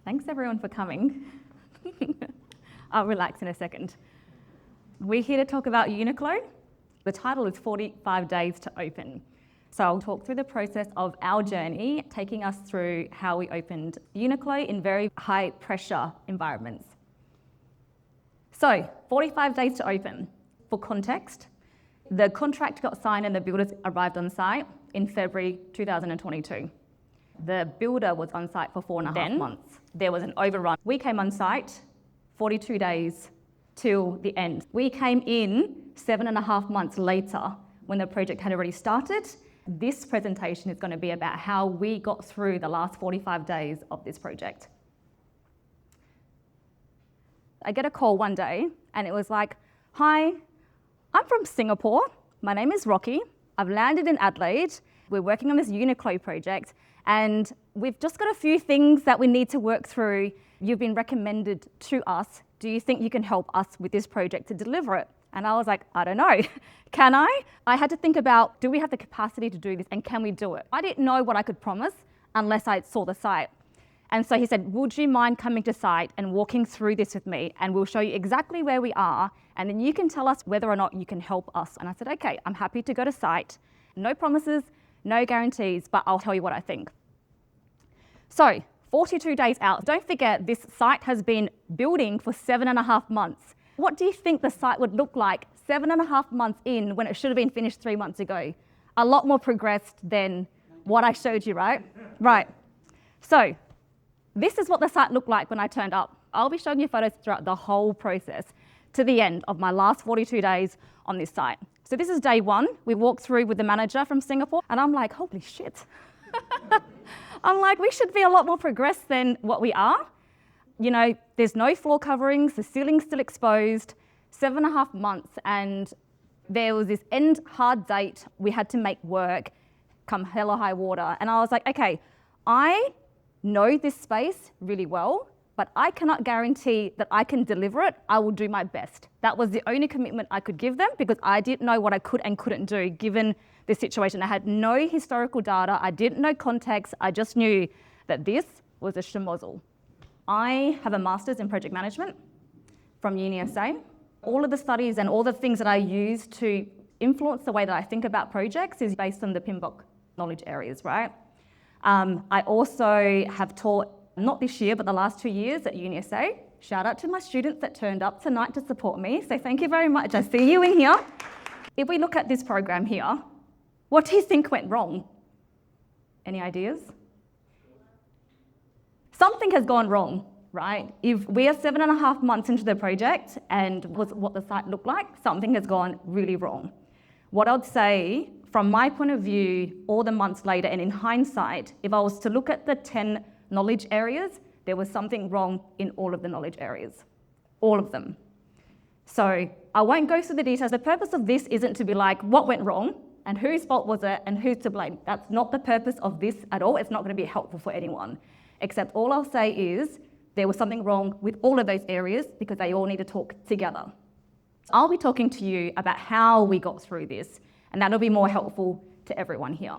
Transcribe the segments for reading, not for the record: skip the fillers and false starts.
Thanks everyone for coming. I'll relax in a second. We're here to talk about Uniqlo. The title is 45 Days to Open. So I'll talk through the process of our journey, taking us through how we opened Uniqlo in very high pressure environments. So 45 days to open. For context, the contract got signed and the builders arrived on site in February 2022. The builder was on site for 4.5 months. There was an overrun. We came on site 42 days till the end. We came in 7.5 months later when the project had already started. This presentation is going to be about how we got through the last 45 days of this project. I get a call one day and it was like, "Hi, I'm from Singapore. My name is Rocky. I've landed in Adelaide. We're working on this Uniqlo project and we've just got a few things that we need to work through. You've been recommended to us. Do you think you can help us with this project to deliver it?" And I was like, I don't know. Can I? I had to think about, do we have the capacity to do this and can we do it? I didn't know what I could promise unless I saw the site. And so he said, "Would you mind coming to site and walking through this with me? And we'll show you exactly where we are. And then you can tell us whether or not you can help us." And I said, "Okay, I'm happy to go to site. No promises, no guarantees, but I'll tell you what I think." So 42 days out. Don't forget, this site has been building for 7.5 months. What do you think the site would look like 7.5 months in when it should have been finished 3 months ago? A lot more progressed than what I showed you, right? Right. So this is what the site looked like when I turned up. I'll be showing you photos throughout the whole process to the end of my last 42 days on this site. So this is day one. We walked through with the manager from Singapore and I'm like, holy shit. I'm like, we should be a lot more progressed than what we are. You know, there's no floor coverings, the ceiling's still exposed, 7.5 months, and there was this end hard date we had to make work come hell or high water. And I was like, okay, I know this space really well, but I cannot guarantee that I can deliver it. I will do my best. That was the only commitment I could give them because I didn't know what I could and couldn't do given the situation. I had no historical data. I didn't know context. I just knew that this was a schmozzle. I have a master's in project management from UniSA. All of the studies and all the things that I use to influence the way that I think about projects is based on the PMBOK knowledge areas, right? I also have taught, not this year, but the last 2 years at UniSA. Shout out to my students that turned up tonight to support me. So thank you very much. I see you in here. If we look at this program here, what do you think went wrong? Any ideas? Something has gone wrong, right? If we are 7.5 months into the project and was what the site looked like, something has gone really wrong. What I'd say, from my point of view, all the months later and in hindsight, if I was to look at the 10 knowledge areas, there was something wrong in all of the knowledge areas, all of them. So I won't go through the details. The purpose of this isn't to be like, what went wrong and whose fault was it and who's to blame. That's not the purpose of this at all. It's not going to be helpful for anyone. Except all I'll say is there was something wrong with all of those areas because they all need to talk together. I'll be talking to you about how we got through this, and that'll be more helpful to everyone here.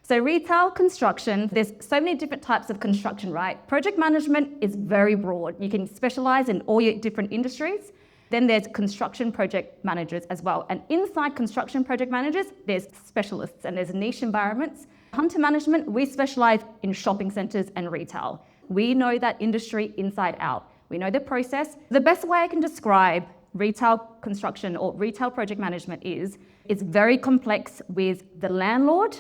So retail construction, there's so many different types of construction, right? Project management is very broad. You can specialize in all your different industries. Then there's construction project managers as well. And inside construction project managers, there's specialists and there's niche environments. Hunter management, we specialize in shopping centers and retail. We know that industry inside out. We know the process. The best way I can describe retail construction or retail project management is, it's very complex with the landlord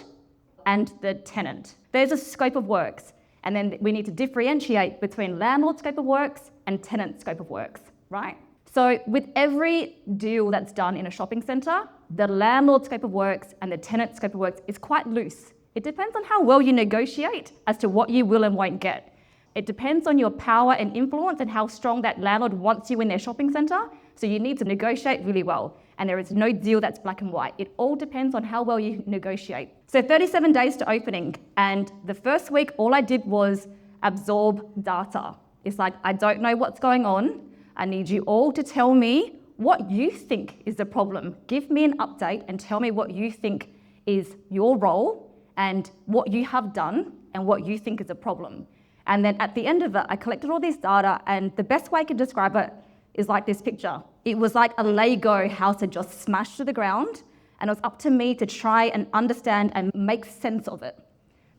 and the tenant. There's a scope of works, and then we need to differentiate between landlord scope of works and tenant scope of works, right? So with every deal that's done in a shopping centre, the landlord scope of works and the tenant scope of works is quite loose. It depends on how well you negotiate as to what you will and won't get. It depends on your power and influence and how strong that landlord wants you in their shopping centre. So you need to negotiate really well. And there is no deal that's black and white. It all depends on how well you negotiate. So 37 days to opening. And the first week, all I did was absorb data. It's like, I don't know what's going on. I need you all to tell me what you think is the problem. Give me an update and tell me what you think is your role and what you have done and what you think is a problem. And then at the end of it, I collected all this data, and the best way I can describe it is like this picture. It was like a Lego house had just smashed to the ground, and it was up to me to try and understand and make sense of it.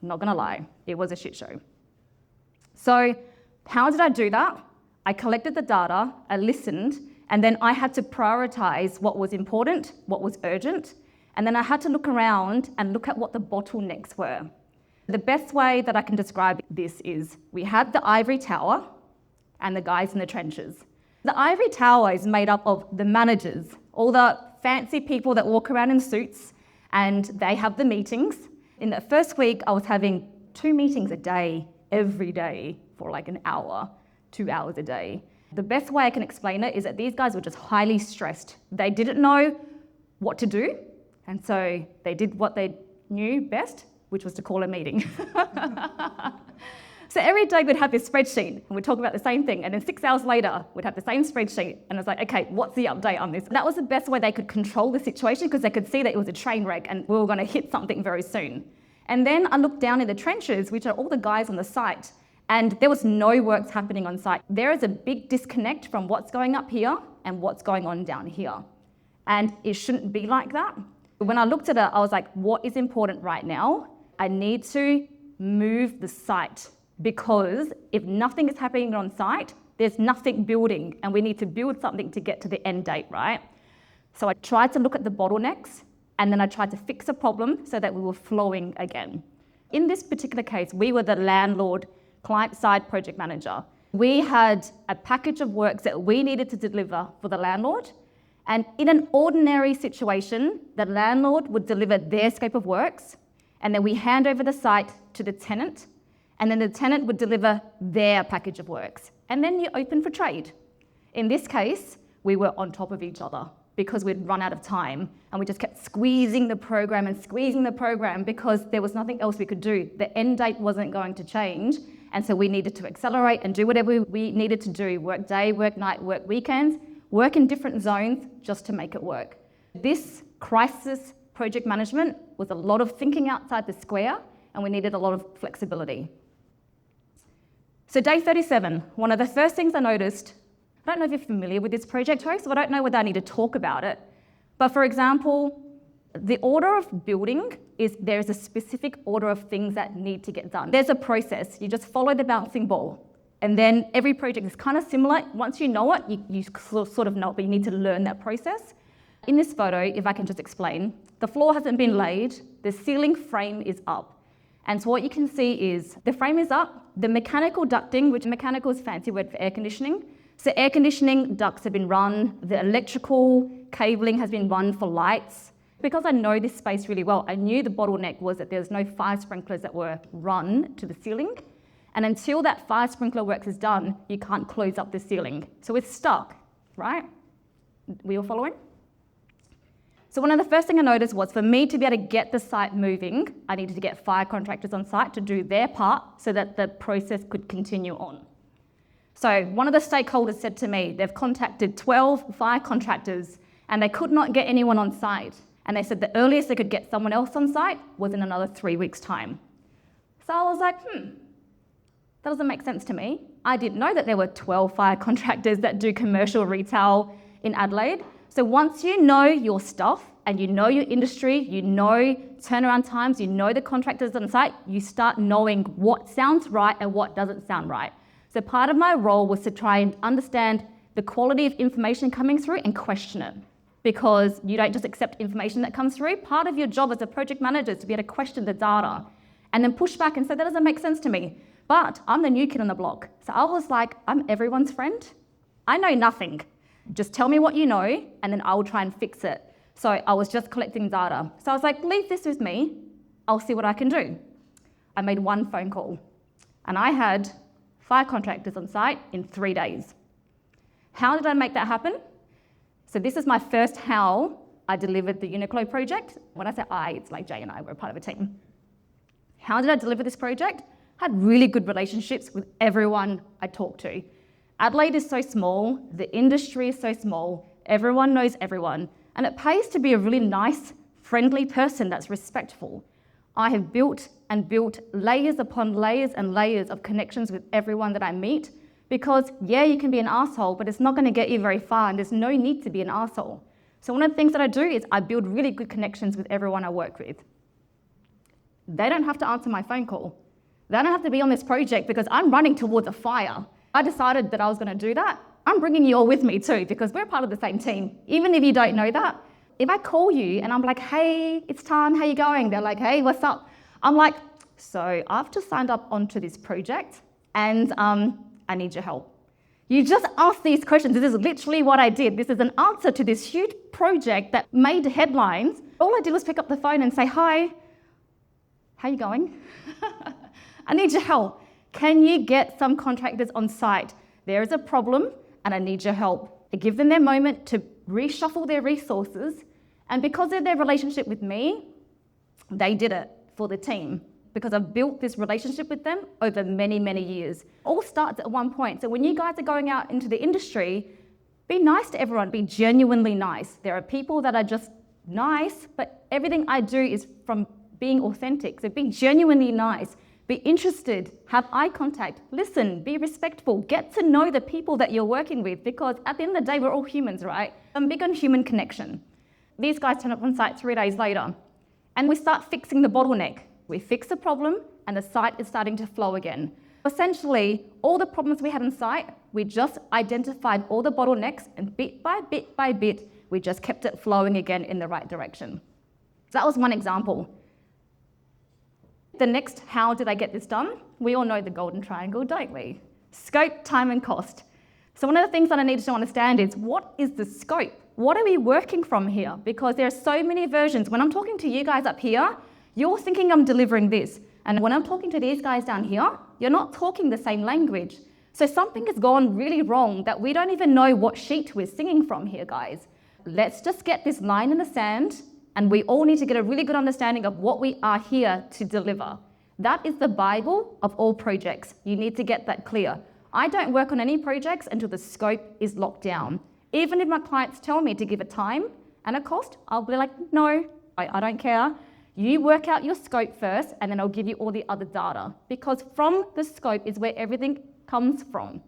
I'm not gonna lie, it was a shit show. So how did I do that? I collected the data, I listened, and then I had to prioritize what was important, what was urgent, and then I had to look around and look at what the bottlenecks were. The best way that I can describe this is we had the ivory tower and the guys in the trenches. The ivory tower is made up of the managers, all the fancy people that walk around in suits, and they have the meetings. In the first week, I was having 2 meetings a day, every day, for like an hour, 2 hours a day. The best way I can explain it is that these guys were just highly stressed. They didn't know what to do, and so they did what they knew best, which was to call a meeting. So every day we'd have this spreadsheet and we'd talk about the same thing, and then 6 hours later we'd have the same spreadsheet, and it's like, okay, what's the update on this? That was the best way they could control the situation, because they could see that it was a train wreck and we were going to hit something very soon. And then I looked down in the trenches, which are all the guys on the site, and there was no works happening on site. There is a big disconnect from what's going up here and what's going on down here. And it shouldn't be like that. When I looked at it, I was like, what is important right now? I need to move the site, because if nothing is happening on site, there's nothing building, and we need to build something to get to the end date, right? So I tried to look at the bottlenecks, and then I tried to fix a problem so that we were flowing again. In this particular case, we were the landlord, client-side project manager. We had a package of works that we needed to deliver for the landlord, and in an ordinary situation, the landlord would deliver their scope of works, and then we hand over the site to the tenant, and then the tenant would deliver their package of works. And then you open for trade. In this case, we were on top of each other because we'd run out of time, and we just kept squeezing the program because there was nothing else we could do. The end date wasn't going to change, and so we needed to accelerate and do whatever we needed to do, work day, work night, work weekends, work in different zones just to make it work. This crisis project management was a lot of thinking outside the square, and we needed a lot of flexibility. So day 37, one of the first things I noticed, I don't know if you're familiar with this project host, so I don't know whether I need to talk about it. But for example, the order of building is there's a specific order of things that need to get done. There's a process. You just follow the bouncing ball. And then every project is kind of similar. Once you know it, you sort of know it, but you need to learn that process. In this photo, if I can just explain, the floor hasn't been laid, the ceiling frame is up. And so what you can see is the frame is up, the mechanical ducting, which mechanical is a fancy word for air conditioning. So air conditioning ducts have been run, the electrical cabling has been run for lights. Because I know this space really well, I knew the bottleneck was that there's no fire sprinklers that were run to the ceiling. And until that fire sprinkler works is done, you can't close up the ceiling. So it's stuck, right? We all following? So one of the first things I noticed was for me to be able to get the site moving, I needed to get fire contractors on site to do their part so that the process could continue on. So one of the stakeholders said to me, they've contacted 12 fire contractors and they could not get anyone on site. And they said the earliest they could get someone else on site was in another 3 weeks' time. So I was like, that doesn't make sense to me. I didn't know that there were 12 fire contractors that do commercial retail in Adelaide. So once you know your stuff and you know your industry, you know turnaround times, you know the contractors on site, you start knowing what sounds right and what doesn't sound right. So part of my role was to try and understand the quality of information coming through and question it. Because you don't just accept information that comes through. Part of your job as a project manager is to be able to question the data and then push back and say, that doesn't make sense to me. But I'm the new kid on the block. So I was like, I'm everyone's friend. I know nothing. Just tell me what you know, and then I'll try and fix it. So I was just collecting data. So I was like, leave this with me. I'll see what I can do. I made one phone call, and I had 5 contractors on site in 3 days. How did I make that happen? So this is my first how I delivered the Uniqlo project. When I say I, it's like Jay and I, we're part of a team. How did I deliver this project? I had really good relationships with everyone I talked to. Adelaide is so small, the industry is so small, everyone knows everyone, and it pays to be a really nice, friendly person that's respectful. I have built and built layers upon layers and layers of connections with everyone that I meet. Because yeah, you can be an asshole, but it's not going to get you very far, and there's no need to be an asshole. So one of the things that I do is I build really good connections with everyone I work with. They don't have to answer my phone call. They don't have to be on this project because I'm running towards a fire. I decided that I was going to do that. I'm bringing you all with me too, because we're part of the same team. Even if you don't know that, if I call you and I'm like, hey, it's Thanh, how you going? They're like, hey, what's up? I'm like, so I've just signed up onto this project and I need your help. You just ask these questions. This is literally what I did. This is an answer to this huge project that made headlines. All I did was pick up the phone and say, hi, how you going? I need your help. Can you get some contractors on site? There is a problem and I need your help. I give them their moment to reshuffle their resources, and because of their relationship with me, they did it for the team, because I've built this relationship with them over many, many years. All starts at one point. So when you guys are going out into the industry, be nice to everyone, be genuinely nice. There are people that are just nice, but everything I do is from being authentic. So be genuinely nice. Be interested, have eye contact, listen, be respectful, get to know the people that you're working with, because at the end of the day, we're all humans, right? I'm big on human connection. These guys turn up on site 3 days later, and we start fixing the bottleneck. We fix the problem, and the site is starting to flow again. Essentially, all the problems we had on site, we just identified all the bottlenecks, and bit by bit, we just kept it flowing again in the right direction. So that was one example. The next, how did I get this done? We all know the golden triangle, don't we? Scope, time, and cost. So one of the things that I needed to understand is, what is the scope? What are we working from here? Because there are so many versions. When I'm talking to you guys up here, you're thinking I'm delivering this. And when I'm talking to these guys down here, you're not talking the same language. So something has gone really wrong that we don't even know what sheet we're singing from here, guys. Let's just get this line in the sand, and we all need to get a really good understanding of what we are here to deliver. That is the Bible of all projects. You need to get that clear. I don't work on any projects until the scope is locked down. Even if my clients tell me to give a time and a cost, I'll be like, no, I don't care. You work out your scope first, and then I'll give you all the other data. Because from the scope is where everything comes from.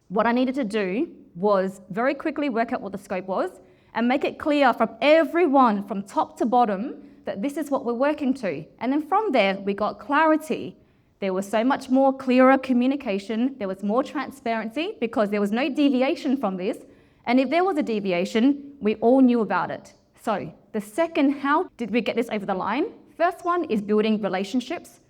What I needed to do was very quickly work out what the scope was, and make it clear from everyone, from top to bottom, that this is what we're working to. And then from there, we got clarity. There was so much more clearer communication. There was more transparency, because there was no deviation from this. And if there was a deviation, we all knew about it. So the second, how did we get this over the line? First one is building relationships.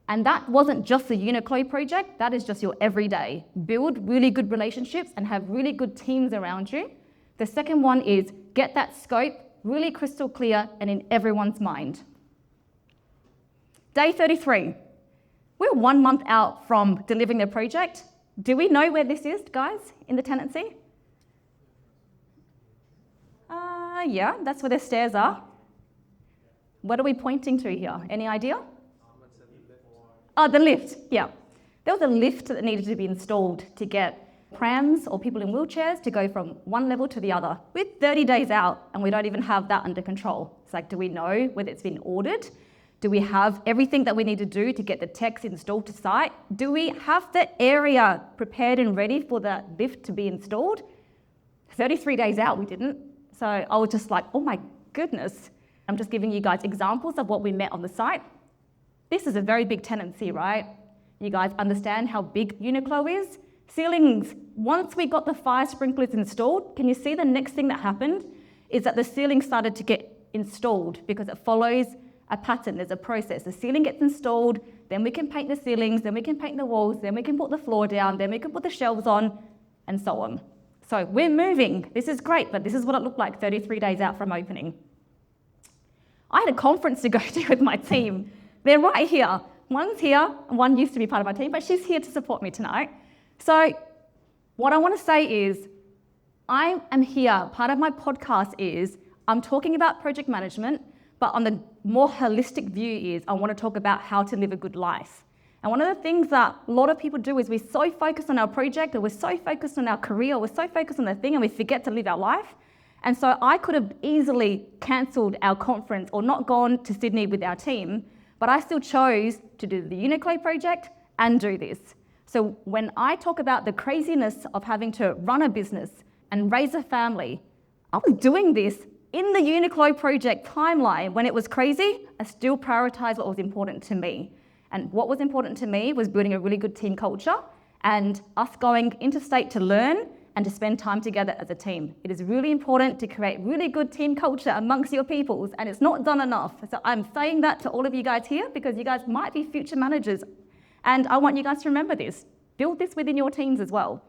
And that wasn't just the Uniqlo project, that is just your everyday. Build really good relationships and have really good teams around you. The second one is get that scope really crystal clear and in everyone's mind. Day 33. We're 1 month out from delivering the project. Do we know where this is, guys, in the tenancy? Yeah, that's where the stairs are. What are we pointing to here? Any idea? Oh, the lift, yeah. There was a lift that needed to be installed to get prams or people in wheelchairs to go from one level to the other. We're 30 days out and we don't even have that under control. It's like, do we know whether it's been ordered? Do we have everything that we need to do to get the techs installed to site? Do we have the area prepared and ready for the lift to be installed? 33 days out, we didn't. So I was just like, oh my goodness. I'm just giving you guys examples of what we met on the site. This is a very big tenancy, right? You guys understand how big Uniqlo is? Ceilings, once we got the fire sprinklers installed, can you see the next thing that happened is that the ceiling started to get installed, because it follows a pattern, there's a process. The ceiling gets installed, then we can paint the ceilings, then we can paint the walls, then we can put the floor down, then we can put the shelves on, and so on. So we're moving. This is great, but this is what it looked like 33 days out from opening. I had a conference to go to with my team. They're right here. One's here, and one used to be part of my team, but she's here to support me tonight. So what I want to say is, I am here. Part of my podcast is, I'm talking about project management, but on the more holistic view is, I want to talk about how to live a good life. And one of the things that a lot of people do is we're so focused on our project, or we're so focused on our career, we're so focused on the thing, and we forget to live our life. And so I could have easily cancelled our conference or not gone to Sydney with our team, But I still chose to do the Uniqlo project and do this. So when I talk about the craziness of having to run a business and raise a family, I was doing this in the Uniqlo project timeline. When it was crazy, I still prioritized what was important to me. And what was important to me was building a really good team culture and us going interstate to learn and to spend time together as a team. It is really important to create really good team culture amongst your peoples, and it's not done enough. So I'm saying that to all of you guys here because you guys might be future managers, and I want you guys to remember this. Build this within your teams as well.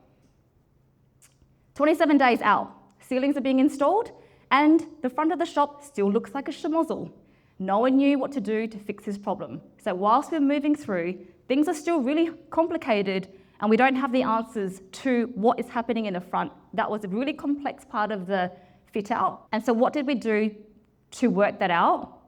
27 days out, ceilings are being installed, and the front of the shop still looks like a schmozzle. No one knew what to do to fix this problem. So whilst we're moving through, things are still really complicated and we don't have the answers to what is happening in the front. That was a really complex part of the fit out. And so what did we do to work that out?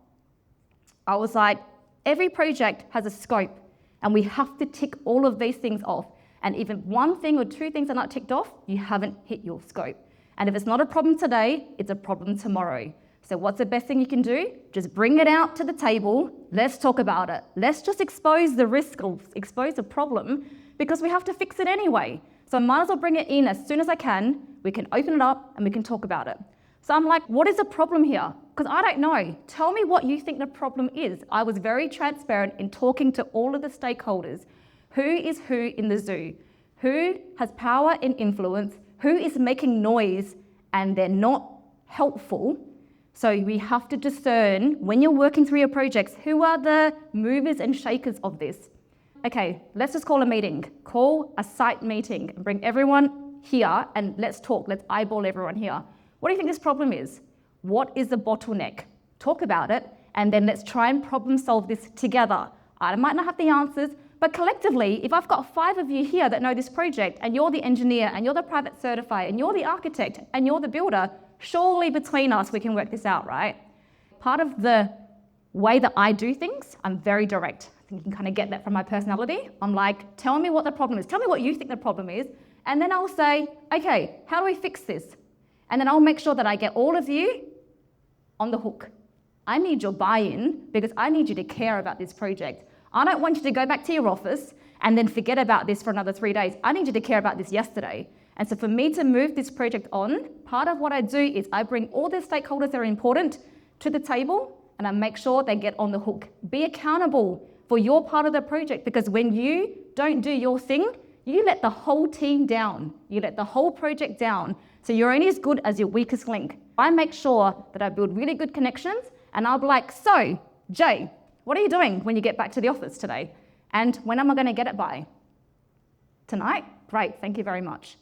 I was like, every project has a scope and we have to tick all of these things off. And even one thing or two things are not ticked off, you haven't hit your scope. And if it's not a problem today, it's a problem tomorrow. So what's the best thing you can do? Just bring it out to the table. Let's talk about it. Let's just expose the risk or expose the problem because we have to fix it anyway. So I might as well bring it in as soon as I can. We can open it up and we can talk about it. So I'm like, what is the problem here? Because I don't know. Tell me what you think the problem is. I was very transparent in talking to all of the stakeholders. Who is who in the zoo? Who has power and influence? Who is making noise and they're not helpful? So we have to discern, when you're working through your projects, who are the movers and shakers of this? Okay, let's just call a meeting. Call a site meeting and bring everyone here and let's talk. Let's eyeball everyone here. What do you think this problem is? What is the bottleneck? Talk about it and then let's try and problem solve this together. I might not have the answers, but collectively, if I've got 5 of you here that know this project and you're the engineer and you're the private certifier and you're the architect and you're the builder, surely between us we can work this out, right? Part of the way that I do things, I'm very direct. I think you can kind of get that from my personality. I'm like, tell me what the problem is. Tell me what you think the problem is. And then I'll say, okay, how do we fix this? And then I'll make sure that I get all of you on the hook. I need your buy-in because I need you to care about this project. I don't want you to go back to your office and then forget about this for another 3 days. I need you to care about this yesterday. And so for me to move this project on, part of what I do is I bring all the stakeholders that are important to the table and I make sure they get on the hook. Be accountable for your part of the project because when you don't do your thing, you let the whole team down. You let the whole project down. So you're only as good as your weakest link. I make sure that I build really good connections and I'll be like, so, Jay, what are you doing when you get back to the office today? And when am I going to get it by? Tonight? Great, thank you very much.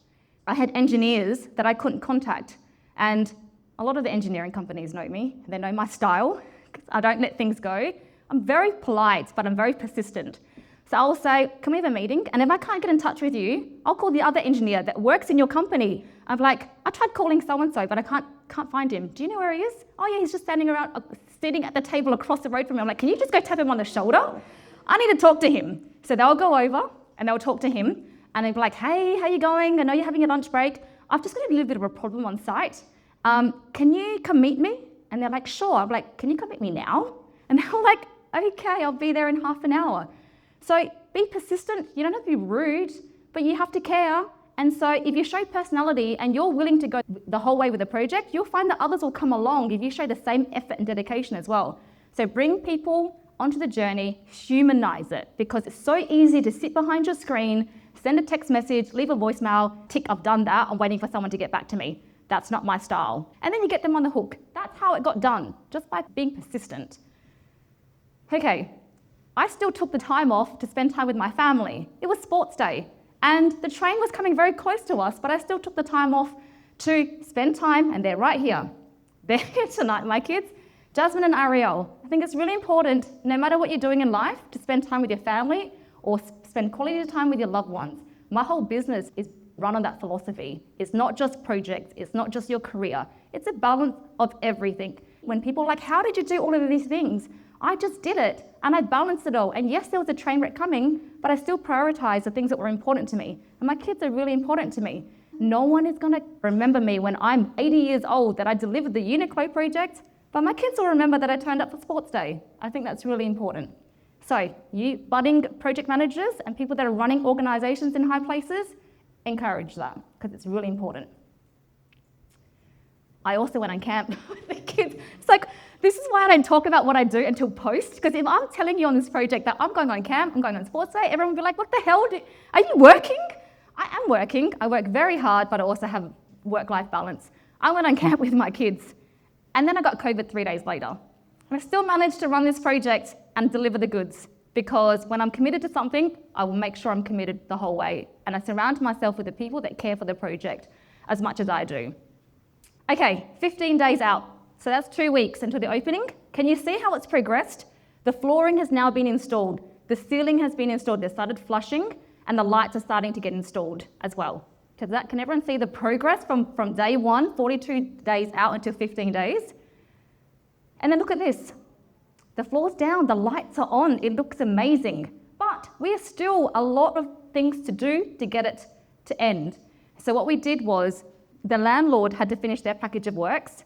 I had engineers that I couldn't contact. And a lot of the engineering companies know me. They know my style. I don't let things go. I'm very polite, but I'm very persistent. So I'll say, can we have a meeting? And if I can't get in touch with you, I'll call the other engineer that works in your company. I'm like, I tried calling so-and-so, but I can't find him. Do you know where he is? Oh yeah, he's just standing around, sitting at the table across the road from me. I'm like, can you just go tap him on the shoulder? I need to talk to him. So they'll go over and they'll talk to him. And they'll be like, hey, how you going? I know you're having a lunch break. I've just got a little bit of a problem on site. Can you come meet me? And they're like, sure. I'm like, can you come meet me now? And they're like, okay, I'll be there in half an hour. So be persistent. You don't have to be rude, but you have to care. And so if you show personality and you're willing to go the whole way with the project, you'll find that others will come along if you show the same effort and dedication as well. So bring people onto the journey, humanize it, because it's so easy to sit behind your screen, send a text message, leave a voicemail, tick, I've done that, I'm waiting for someone to get back to me. That's not my style. And then you get them on the hook. That's how it got done, just by being persistent. Okay, I still took the time off to spend time with my family. It was sports day, and the train was coming very close to us, but I still took the time off to spend time, and they're right here. They're here tonight, my kids, Jasmine and Ariel. I think it's really important, no matter what you're doing in life, to spend time with your family or spend quality time with your loved ones. My whole business is run on that philosophy. It's not just projects, it's not just your career, it's a balance of everything. When people are like, how did you do all of these things? I just did it and I balanced it all. And yes, there was a train wreck coming, but I still prioritized the things that were important to me. And my kids are really important to me. No one is gonna remember me when I'm 80 years old that I delivered the Uniqlo project, but my kids will remember that I turned up for sports day. I think that's really important. So you budding project managers and people that are running organisations in high places, encourage that because it's really important. I also went on camp with the kids. It's like, this is why I don't talk about what I do until post, because if I'm telling you on this project that I'm going on camp, I'm going on sports day, everyone will be like, what the hell? Are you working? I am working. I work very hard, but I also have work-life balance. I went on camp with my kids, and then I got COVID 3 days later. And I still managed to run this project and deliver the goods, because when I'm committed to something, I will make sure I'm committed the whole way. And I surround myself with the people that care for the project as much as I do. Okay, 15 days out. So that's 2 weeks until the opening. Can you see how it's progressed? The flooring has now been installed. The ceiling has been installed. They started flushing and the lights are starting to get installed as well. So can everyone see the progress from day one, 42 days out until 15 days? And then look at this. The floor's down, the lights are on. It looks amazing. But we have still a lot of things to do to get it to end. So what we did was the landlord had to finish their package of works.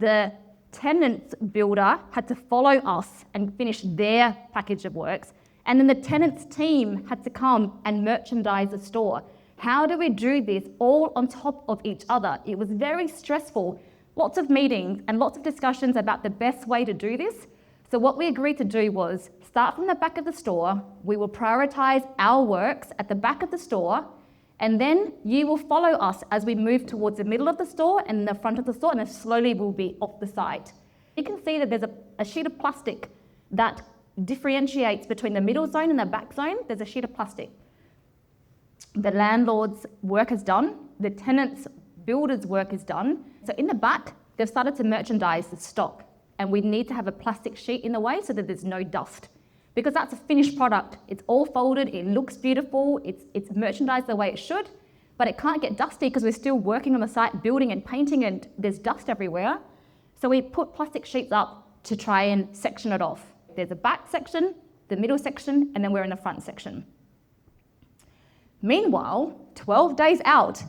The tenant's builder had to follow us and finish their package of works. And then the tenant's team had to come and merchandise the store. How do we do this all on top of each other? It was very stressful. Lots of meetings and lots of discussions about the best way to do this. So what we agreed to do was start from the back of the store. We will prioritise our works at the back of the store. And then you will follow us as we move towards the middle of the store and the front of the store, and then slowly we'll be off the site. You can see that there's a sheet of plastic that differentiates between the middle zone and the back zone. There's a sheet of plastic. The landlord's work is done. The tenant's builder's work is done. So in the back, they've started to merchandise the stock, and we need to have a plastic sheet in the way so that there's no dust. Because that's a finished product. It's all folded, it looks beautiful, it's merchandised the way it should, but it can't get dusty because we're still working on the site, building and painting, and there's dust everywhere. So we put plastic sheets up to try and section it off. There's a back section, the middle section, and then we're in the front section. Meanwhile, 12 days out,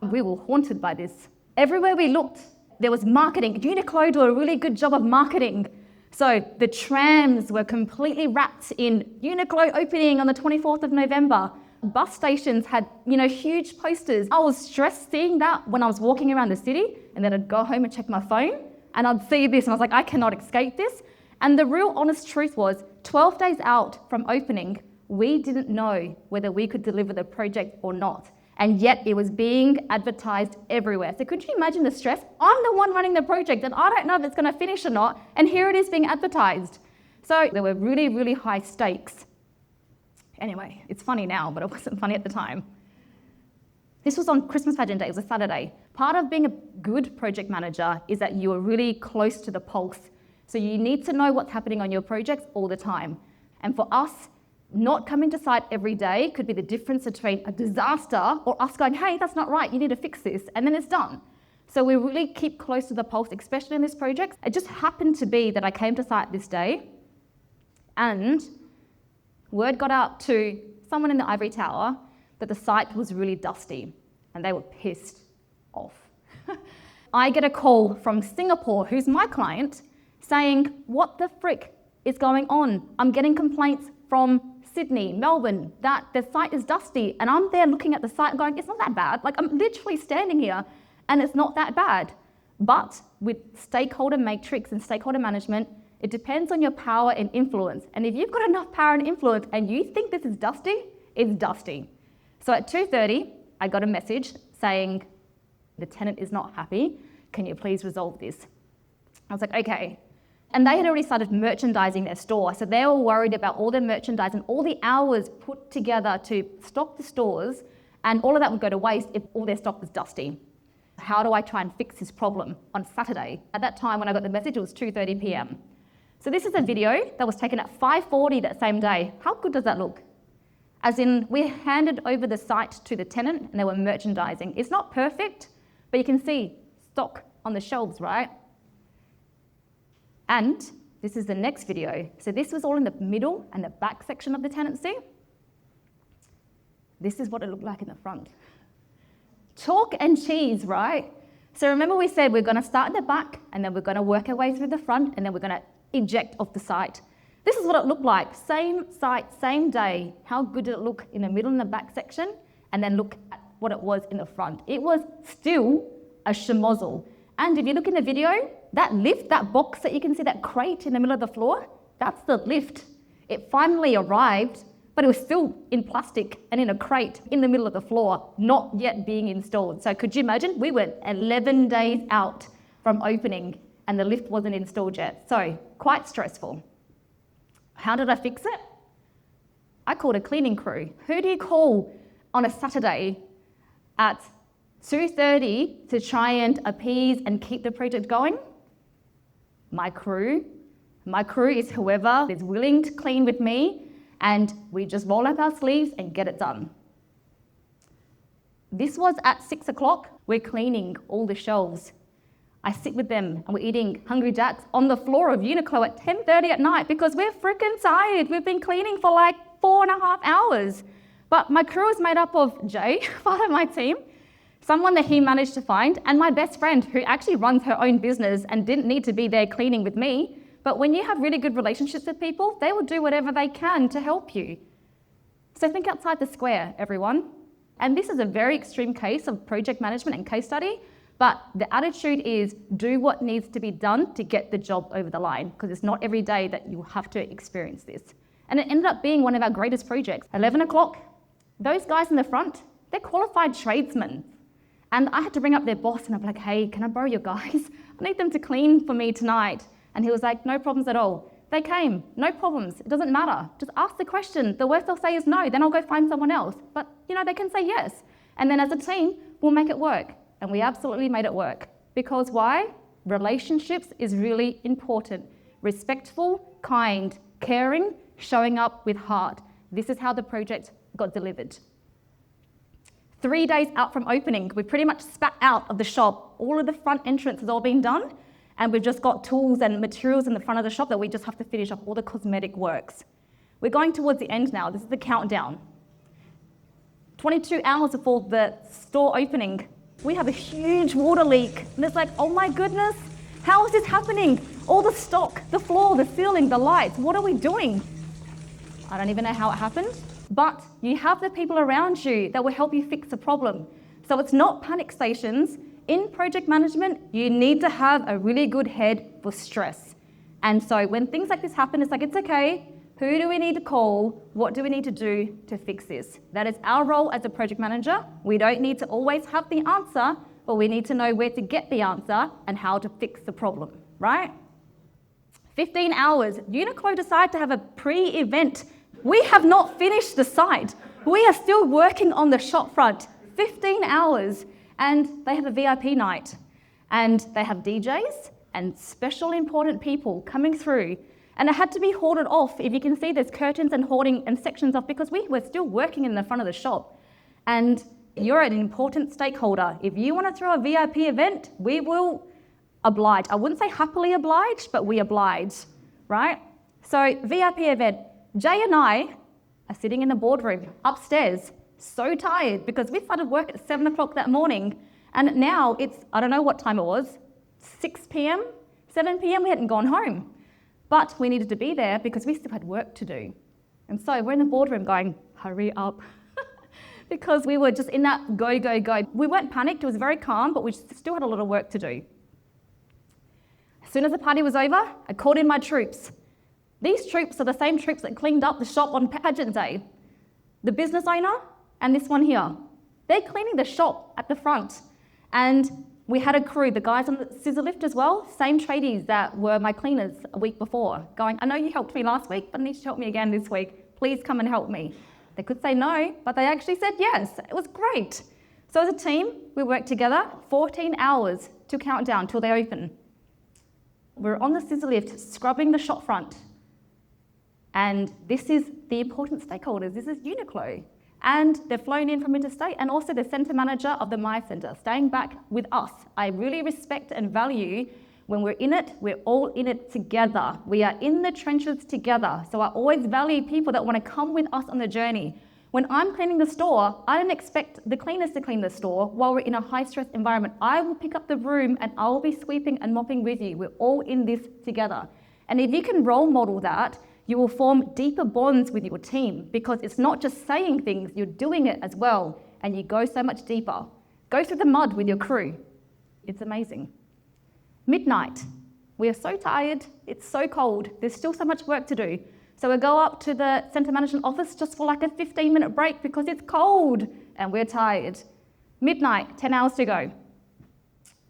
we were haunted by this. Everywhere we looked, there was marketing. Uniqlo do a really good job of marketing. So the trams were completely wrapped in Uniqlo opening on the 24th of November. Bus stations had, huge posters. I was stressed seeing that when I was walking around the city, and then I'd go home and check my phone and I'd see this and I was like, I cannot escape this. And the real honest truth was 12 days out from opening, we didn't know whether we could deliver the project or not. And yet it was being advertised everywhere. So could you imagine the stress? I'm the one running the project and I don't know if it's going to finish or not. And here it is being advertised. So there were really, really high stakes. Anyway, it's funny now, but it wasn't funny at the time. This was on Christmas Pageant Day. It was a Saturday. Part of being a good project manager is that you are really close to the pulse. So you need to know what's happening on your projects all the time. And for us, not coming to site every day could be the difference between a disaster or us going, hey, that's not right, you need to fix this, and then it's done. So we really keep close to the pulse, especially in this project. It just happened to be that I came to site this day and word got out to someone in the ivory tower that the site was really dusty and they were pissed off. I get a call from Singapore, who's my client, saying, what the frick is going on? I'm getting complaints from Sydney, Melbourne, that the site is dusty, and I'm there looking at the site going, it's not that bad. Like, I'm literally standing here and it's not that bad. But with stakeholder matrix and stakeholder management, it depends on your power and influence. And if you've got enough power and influence and you think this is dusty, it's dusty. So at 2:30, I got a message saying, the tenant is not happy. Can you please resolve this? I was like, okay. And they had already started merchandising their store. So they were worried about all their merchandise and all the hours put together to stock the stores, and all of that would go to waste if all their stock was dusty. How do I try and fix this problem on Saturday? At that time when I got the message, it was 2:30 p.m. So this is a video that was taken at 5:40 that same day. How good does that look? As in, we handed over the site to the tenant and they were merchandising. It's not perfect, but you can see stock on the shelves, right? And this is the next video. So this was all in the middle and the back section of the tenancy. This is what it looked like in the front. Chalk and cheese, right? So remember we said we're going to start in the back and then we're going to work our way through the front and then we're going to eject off the site. This is what it looked like. Same site, same day. How good did it look in the middle and the back section? And then look at what it was in the front. It was still a schmozzle. And if you look in the video, that lift, that box that you can see, that crate in the middle of the floor, that's the lift. It finally arrived, but it was still in plastic and in a crate in the middle of the floor, not yet being installed. So could you imagine? We were 11 days out from opening and the lift wasn't installed yet. So quite stressful. How did I fix it? I called a cleaning crew. Who do you call on a Saturday at 2:30 to try and appease and keep the project going? My crew. My crew is whoever is willing to clean with me, and we just roll up our sleeves and get it done. This was at 6 o'clock. We're cleaning all the shelves. I sit with them and we're eating Hungry Jacks on the floor of Uniqlo at 10:30 at night because we're freaking tired. We've been cleaning for like 4.5 hours. But my crew is made up of Jay, part of my team, someone that he managed to find, and my best friend who actually runs her own business and didn't need to be there cleaning with me. But when you have really good relationships with people, they will do whatever they can to help you. So think outside the square, everyone. And this is a very extreme case of project management and case study, but the attitude is do what needs to be done to get the job over the line, because it's not every day that you have to experience this. And it ended up being one of our greatest projects. 11 o'clock, those guys in the front, they're qualified tradesmen. And I had to ring up their boss and I'm like, hey, can I borrow your guys? I need them to clean for me tonight. And he was like, no problems at all. They came, no problems, it doesn't matter. Just ask the question. The worst they'll say is no, then I'll go find someone else. But they can say yes. And then as a team, we'll make it work. And we absolutely made it work. Because why? Relationships is really important. Respectful, kind, caring, showing up with heart. This is how the project got delivered. 3 days out from opening, we pretty much spat out of the shop. All of the front entrance has all been done. And we've just got tools and materials in the front of the shop that we just have to finish up all the cosmetic works. We're going towards the end now. This is the countdown. 22 hours before the store opening, we have a huge water leak. And it's like, oh my goodness, how is this happening? All the stock, the floor, the ceiling, the lights, what are we doing? I don't even know how it happened, but you have the people around you that will help you fix the problem. So it's not panic stations. In project management, you need to have a really good head for stress. And so when things like this happen, it's like, it's okay. Who do we need to call? What do we need to do to fix this? That is our role as a project manager. We don't need to always have the answer, but we need to know where to get the answer and how to fix the problem, right? 15 hours, Uniqlo decided to have a pre-event. We have not finished the site. We are still working on the shop front. 15 hours. And they have a VIP night. And they have DJs and special important people coming through. And it had to be hoarded off. If you can see, there's curtains and hoarding and sections off because we were still working in the front of the shop. And you're an important stakeholder. If you want to throw a VIP event, we will oblige. I wouldn't say happily oblige, but we oblige, right? So VIP event. Jay and I are sitting in the boardroom upstairs, so tired because we started work at 7 o'clock that morning. And now it's, I don't know what time it was, 6 p.m., 7 p.m, we hadn't gone home. But we needed to be there because we still had work to do. And so we're in the boardroom going, hurry up. Because we were just in that go, go, go. We weren't panicked, it was very calm, but we still had a lot of work to do. As soon as the party was over, I called in my troops. These troops are the same troops that cleaned up the shop on Pageant Day. The business owner and this one here. They're cleaning the shop at the front. And we had a crew, the guys on the scissor lift as well, same tradies that were my cleaners a week before, going, I know you helped me last week, but I need you to help me again this week. Please come and help me. They could say no, but they actually said yes. It was great. So as a team, we worked together 14 hours to count down till they open. We're on the scissor lift, scrubbing the shop front. And this is the important stakeholders. This is Uniqlo. And they're flown in from interstate, and also the centre manager of the Myer Centre, staying back with us. I really respect and value when we're in it, we're all in it together. We are in the trenches together. So I always value people that want to come with us on the journey. When I'm cleaning the store, I don't expect the cleaners to clean the store while we're in a high-stress environment. I will pick up the broom and I'll be sweeping and mopping with you. We're all in this together. And if you can role model that, You will form deeper bonds with your team because it's not just saying things, you're doing it as well, and you go so much deeper. Go through the mud with your crew. It's amazing. Midnight. We are so tired, it's so cold, there's still so much work to do. So we go up to the centre management office just for like a 15-minute break because it's cold and we're tired. Midnight, 10 hours to go.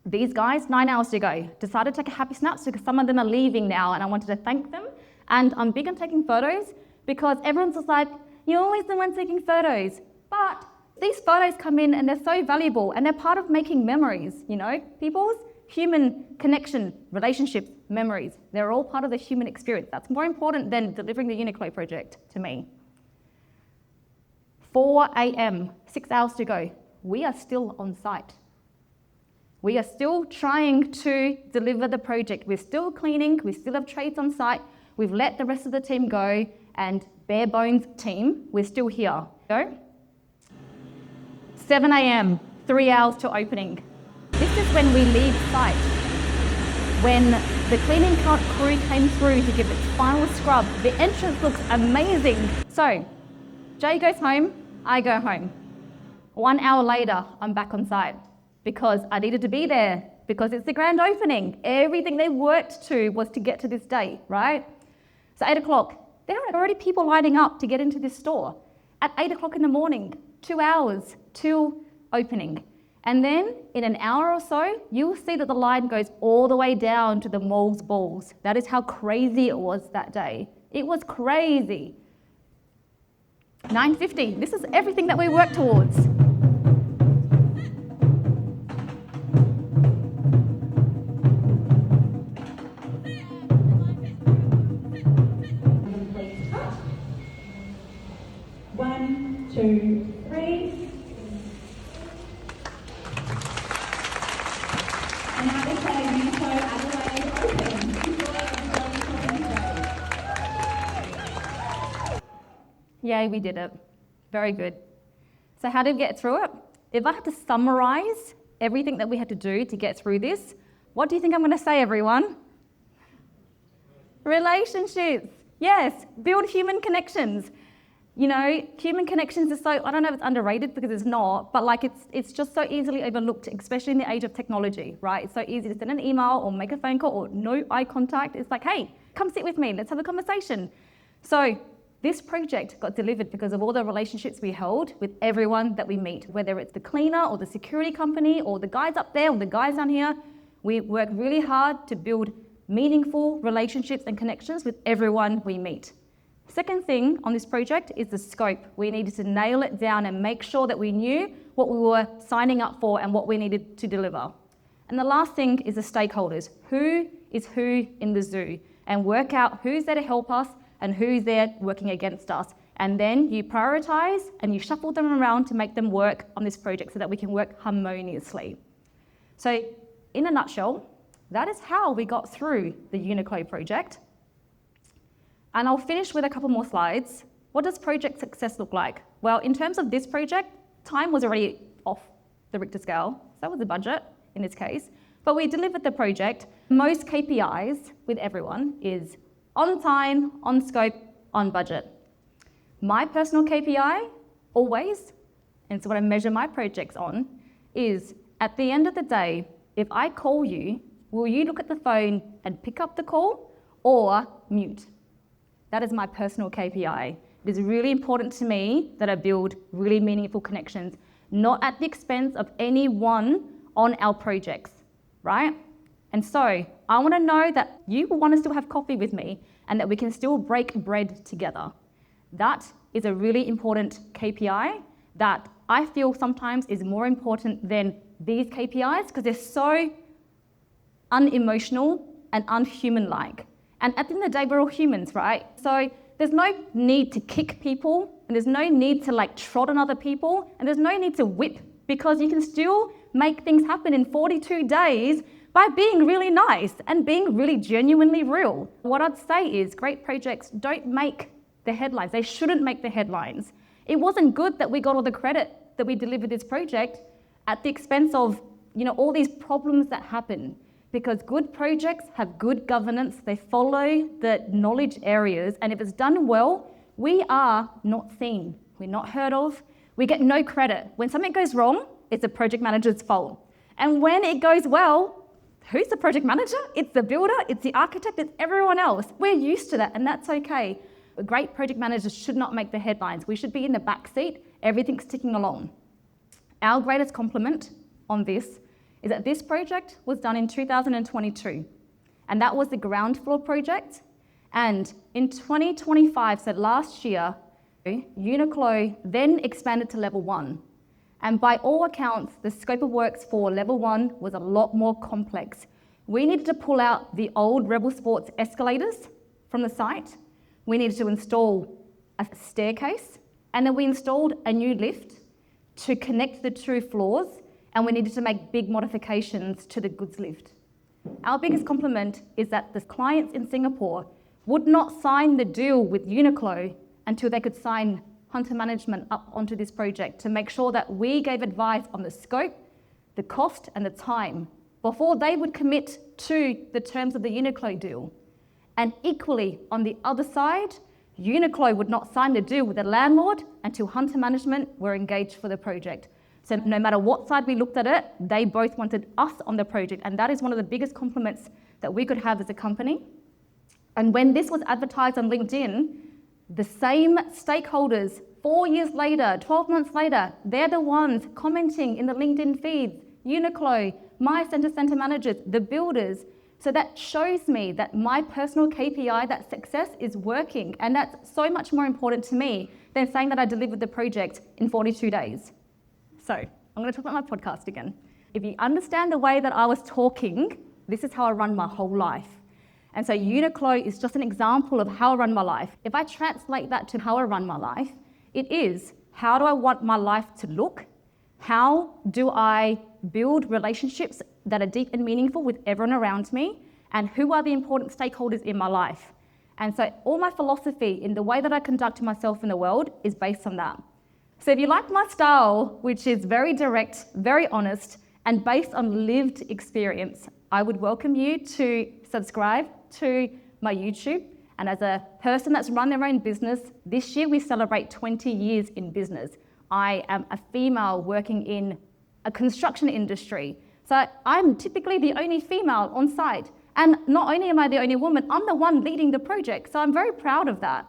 These guys, 9 hours to go. Decided to take a happy snaps because some of them are leaving now and I wanted to thank them. And I'm big on taking photos because everyone's just like, you're always the one taking photos. But these photos come in and they're so valuable and they're part of making memories, you know, people's human connection, relationships, memories. They're all part of the human experience. That's more important than delivering the Uniqlo project to me. 4 a.m., 6 hours to go. We are still on site. We are still trying to deliver the project. We're still cleaning, we still have trades on site. We've let the rest of the team go and bare bones team, we're still here. Go. 7 a.m., 3 hours to opening. This is when we leave site. When the cleaning crew came through to give its final scrub, the entrance looks amazing. So, Jay goes home, I go home. 1 hour later, I'm back on site because I needed to be there because it's the grand opening. Everything they worked to was to get to this date, right? So 8 o'clock, there are already people lining up to get into this store. At 8 o'clock in the morning, 2 hours till opening. And then in an hour or so, you'll see that the line goes all the way down to the mall's balls. That is how crazy it was that day. It was crazy. 9:50, this is everything that we work towards. One, two, three. And now declare Uniqlo Adelaide open. Yay, we did it. Very good. So how did we get through it? If I had to summarize everything that we had to do to get through this, what do you think I'm going to say, everyone? Relationships. Yes, build human connections. You know, human connections is so, I don't know if it's underrated because it's not, but like it's just so easily overlooked, especially in the age of technology, right? It's so easy to send an email or make a phone call or no eye contact. It's like, hey, come sit with me, let's have a conversation. So this project got delivered because of all the relationships we held with everyone that we meet, whether it's the cleaner or the security company or the guys up there or the guys down here. We work really hard to build meaningful relationships and connections with everyone we meet. Second thing on this project is the scope. We needed to nail it down and make sure that we knew what we were signing up for and what we needed to deliver. And the last thing is the stakeholders. Who is who in the zoo? And work out who's there to help us and who's there working against us. And then you prioritize and you shuffle them around to make them work on this project so that we can work harmoniously. So in a nutshell, that is how we got through the Uniqlo project. And I'll finish with a couple more slides. What does project success look like? Well, in terms of this project, time was already off the Richter scale. So that was the budget in this case. But we delivered the project. Most KPIs with everyone is on time, on scope, on budget. My personal KPI, always, and it's what I measure my projects on, is at the end of the day, if I call you, will you look at the phone and pick up the call or mute? That is my personal KPI. It is really important to me that I build really meaningful connections, not at the expense of anyone on our projects, right? And so I want to know that you want to still have coffee with me and that we can still break bread together. That is a really important KPI that I feel sometimes is more important than these KPIs because they're so unemotional and unhuman-like. And at the end of the day, we're all humans, right? So there's no need to kick people, and there's no need to like trot on other people, and there's no need to whip because you can still make things happen in 42 days by being really nice and being really genuinely real. What I'd say is great projects don't make the headlines. They shouldn't make the headlines. It wasn't good that we got all the credit that we delivered this project at the expense of, you know, all these problems that happen. because good projects have good governance, they follow the knowledge areas, and if it's done well, we are not seen, we're not heard of, we get no credit. When something goes wrong, it's a project manager's fault. And when it goes well, who's the project manager? It's the builder, it's the architect, it's everyone else. We're used to that, and that's okay. Great project managers should not make the headlines. We should be in the back seat, everything's ticking along. Our greatest compliment on this is that this project was done in 2022, and that was the ground floor project. And in 2025, so last year, Uniqlo then expanded to level 1. And by all accounts, the scope of works for level 1 was a lot more complex. We needed to pull out the old Rebel Sports escalators from the site. We needed to install a staircase, and then we installed a new lift to connect the 2 floors, and we needed to make big modifications to the goods lift. Our biggest compliment is that the clients in Singapore would not sign the deal with Uniqlo until they could sign Hunter Management up onto this project to make sure that we gave advice on the scope, the cost, and the time before they would commit to the terms of the Uniqlo deal. And equally, on the other side, Uniqlo would not sign the deal with the landlord until Hunter Management were engaged for the project. So no matter what side we looked at it, they both wanted us on the project, and that is one of the biggest compliments that we could have as a company. And when this was advertised on LinkedIn, the same stakeholders, 4 years later, 12 months later, they're the ones commenting in the LinkedIn feeds, Uniqlo, Myer Centre managers, the builders. So that shows me that my personal KPI, that success is working, and that's so much more important to me than saying that I delivered the project in 42 days. So I'm going to talk about my podcast again. If you understand the way that I was talking, this is how I run my whole life. And so Uniqlo is just an example of how I run my life. If I translate that to how I run my life, it is, how do I want my life to look? How do I build relationships that are deep and meaningful with everyone around me? And who are the important stakeholders in my life? And so all my philosophy in the way that I conduct myself in the world is based on that. So if you like my style, which is very direct, very honest, and based on lived experience, I would welcome you to subscribe to my YouTube. And as a person that's run their own business, this year we celebrate 20 years in business. I am a female working in a construction industry. So I'm typically the only female on site. And not only am I the only woman, I'm the one leading the project. So I'm very proud of that.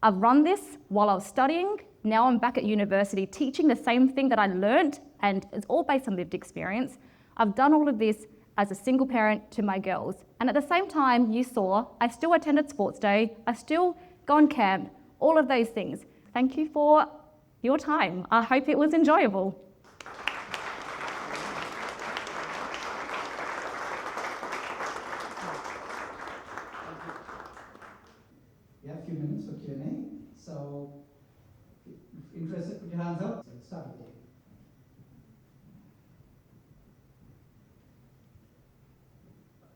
I've run this while I was studying. Now I'm back at university teaching the same thing that I learned, and it's all based on lived experience. I've done all of this as a single parent to my girls. And at the same time, you saw, I still attended sports day, I still go on camp, all of those things. Thank you for your time. I hope it was enjoyable. We have a few minutes for Q&A. So, if you're interested, put your hands up. So let's start with David.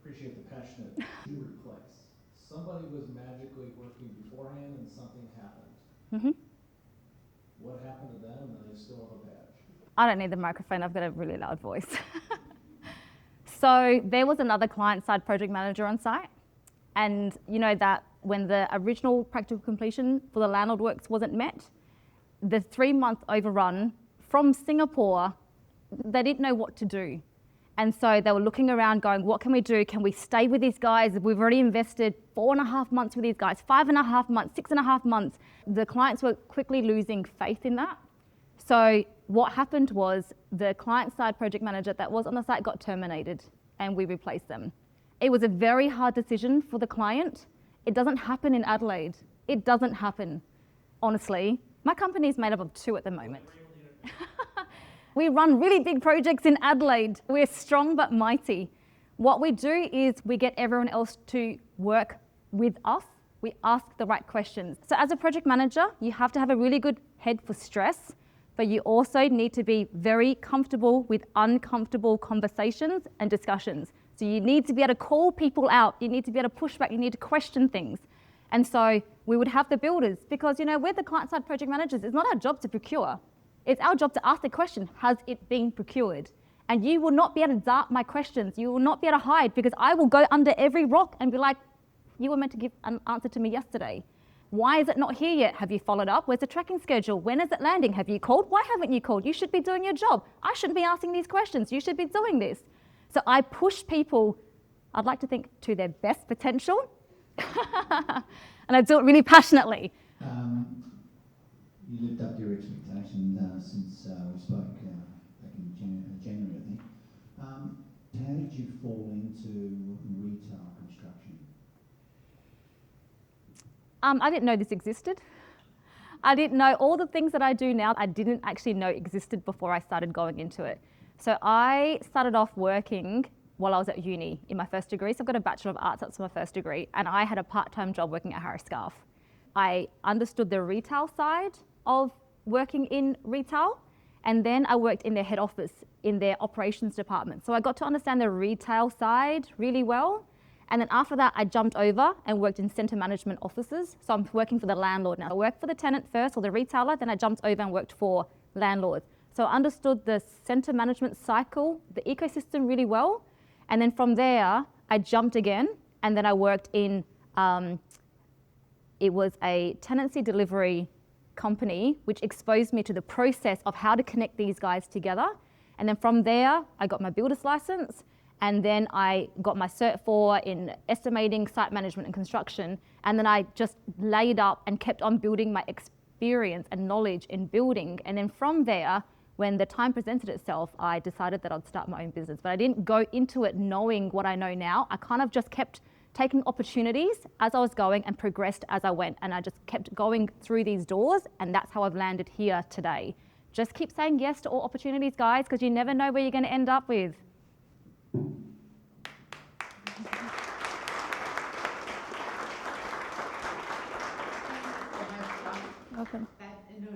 Appreciate the passionate you replace. Somebody was magically working beforehand and something happened. Mm-hmm. What happened to them, and they still have a badge? I don't need the microphone, I've got a really loud voice. So there was another client-side project manager on site, and you know that when the original practical completion for the landlord works wasn't met, the 3-month overrun from Singapore, they didn't know what to do. And so they were looking around going, what can we do? Can we stay with these guys? We've already invested 4.5 months with these guys, 5.5 months, 6.5 months. The clients were quickly losing faith in that. So what happened was the client-side project manager that was on the site got terminated, and we replaced them. It was a very hard decision for the client. It doesn't happen in Adelaide. It doesn't happen, honestly. My company is made up of 2 at the moment. We run really big projects in Adelaide. We're strong but mighty. What we do is we get everyone else to work with us. We ask the right questions. So as a project manager, you have to have a really good head for stress, but you also need to be very comfortable with uncomfortable conversations and discussions. So you need to be able to call people out. You need to be able to push back. You need to question things. And so we would have the builders, because we're the client-side project managers. It's not our job to procure. It's our job to ask the question, has it been procured? And you will not be able to dart my questions. You will not be able to hide, because I will go under every rock and be like, you were meant to give an answer to me yesterday. Why is it not here yet? Have you followed up? Where's the tracking schedule? When is it landing? Have you called? Why haven't you called? You should be doing your job. I shouldn't be asking these questions. You should be doing this. So I push people, I'd like to think, to their best potential. And I do it really passionately. You lived up to your expectations since we spoke back in January, I think. How did you fall into retail construction? I didn't know this existed. I didn't know all the things that I do now. I didn't actually know existed before I started going into it. So I started off working while I was at uni in my first degree. So I've got a Bachelor of Arts, that's my first degree. And I had a part-time job working at Harris Scarf. I understood the retail side of working in retail. And then I worked in their head office, in their operations department. So I got to understand the retail side really well. And then after that, I jumped over and worked in centre management offices. So I'm working for the landlord now. I worked for the tenant first, or the retailer, then I jumped over and worked for landlord. So I understood the centre management cycle, the ecosystem really well. And then from there, I jumped again, and then I worked in, it was a tenancy delivery company, which exposed me to the process of how to connect these guys together. And then from there, I got my builder's license. And then I got my Cert 4 in estimating, site management and construction. And then I just laid up and kept on building my experience and knowledge in building. And then from there, when the time presented itself, I decided that I'd start my own business. But I didn't go into it knowing what I know now. I kind of just kept taking opportunities as I was going and progressed as I went. And I just kept going through these doors, and that's how I've landed here today. Just keep saying yes to all opportunities, guys, because you never know where you're going to end up with. Welcome.